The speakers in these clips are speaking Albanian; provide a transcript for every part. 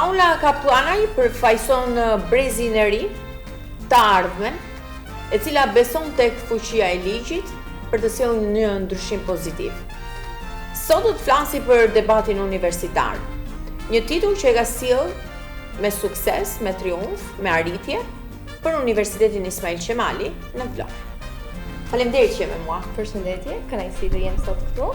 Paula ka planaj për fajson brezin e ri të ardhmen, e cila beson tek fuqia e ligjit për të sjellë një ndryshim pozitiv. Sot do të flasi për debatin universitar, një titull që e ka sjellë me sukses, me triumf, me arritje për Universitetin Ismail Qemali në Vlorë. Faleminderit që je me mua. Përshëndetje, kënaqësi të jem sot këtu.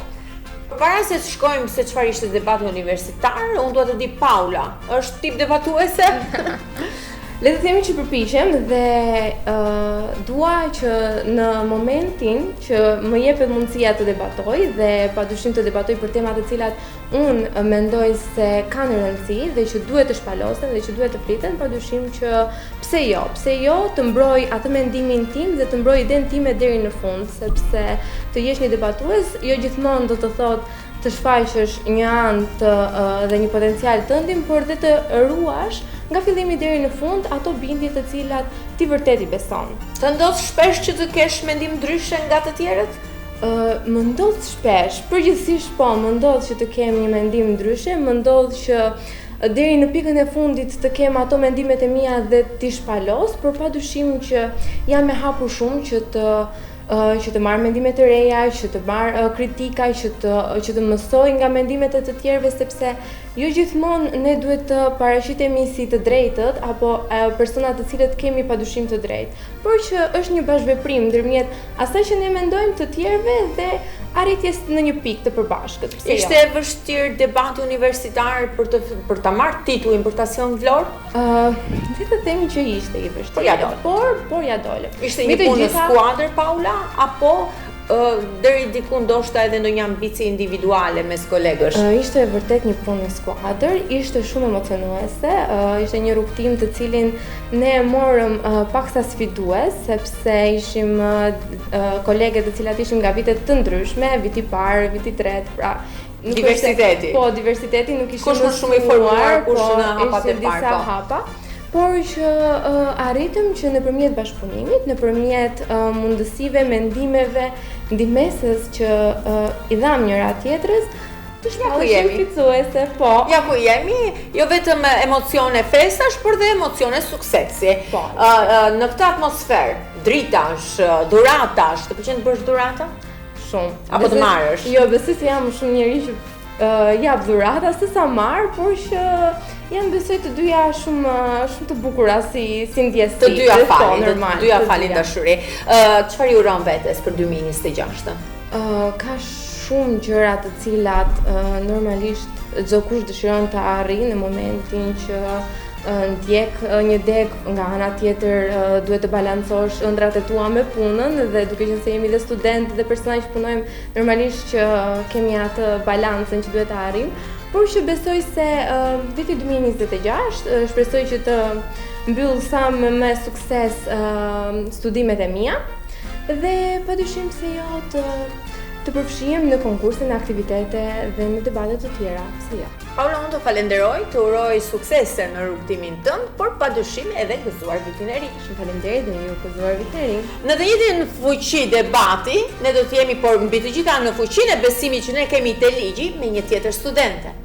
Përpara se të shkojmë se çfarë ishte debati universitar, unë dua të di Paula, është tip debatuese? Le të themi që përpiqem dhe dua që në momentin që më jepet mundësia të debatoj dhe padyshim të debatoj për tema të cilat unë mendoj se kanë rëndësi dhe që duhet të shpalosen dhe që duhet të fliten, padyshim që pse jo të mbroj atë mendimin tim dhe të mbroj idenë time deri në fund, sepse të jesh një debatues jo gjithmonë do të thotë të shfaqësh një anë dhe një potencial tëndim, por dhe të ruash nga fillimi deri në fund ato bindje të cilat ti vërtet i beson. Të ndodh shpesh që të kesh mendim ndryshe nga të tjerët? Më ndodh shpesh, përgjithsisht po, më ndodh që të kem një mendim ndryshe, më ndodh që deri në pikën e fundit të kem ato mendimet e mia dhe t'i shpalos, por padyshim që jam e hapur shumë që të marr mendime të reja, që të marr kritika, që të mësoj nga mendimet e të tjerëve, sepse jo gjithmonë ne duhet të paraqitemi si të drejtët apo persona të cilët kemi padyshim të drejtë, por që është një bashkëveprim ndërmjet asaj që ne mendojmë të tjerëve dhe arritjes në një pikë të përbashkët. Ishte vështirë debati universitar për ta marrë titullin për ta sjellë në Vlorë? Le të themi që ishte i vështirë. Por ja dole. Ishte një punë në skuadër, Paula, apo deri diku ndoshta edhe ndonjë ambicie individuale mes kolegësh? Ishte vërtet një punë në skuadër, ishte shumë emocionuese, ishte një rrugtim të cilin ne e morëm paksa sfidues, sepse ishim kolegë të cilat ishim nga vite të ndryshme, viti parë, viti tretë, pra diversiteti. Po, diversiteti nuk ishte kush më shumë i formuar, kush në hapat e parë. Disa hapa. Por që arritëm që nëpërmjet bashkëpunimit, nëpërmjet mundësive, mendimeve, ndihmesës që i dham njëra tjetrës, të shpallëshim ficuese, po. Ja ku jemi, jo vetëm emocione festash, por dhe emocione suksesi. Po. Në këtë atmosferë, dritash, dhuratash, të pëlqen të bësh dhurata? Shumë. Apo të marrësh? Jo, besoj se jam shumë njeri që jap dhurata, sesa marr, por që janë besoj të dyja shumë të bukura si ndjesi. Të dyja falin dashuri. Çfarë i uron vetes për 2026? Ka shumë gjëra të cilat normalisht çdo kush dëshiron të arrijë në momentin që ndjek një deg nga ana tjetër duhet të balancosh ëndrat e tua me punën dhe duke qenë se jemi dhe student dhe persona që punojmë normalisht që kemi atë balancën që duhet të arrijmë. Por që besoj se viti 2026 shpresoj që të mbyll sa me sukses studimet e mia dhe padyshim se jo të përfshihem në konkurse, në aktivitete dhe në debate të tjera, pse jo. Paula, unë të falenderoj, të uroj suksese në rrugtimin tënd, por padyshim edhe gëzuar vitin e ri. Shumë faleminderit dhe ju gëzuar vitin e ri. Në të njëjtin fuqi debati, ne do të jemi por mbi të gjitha në fuqinë e besimit që ne kemi te ligji me një tjetër studente.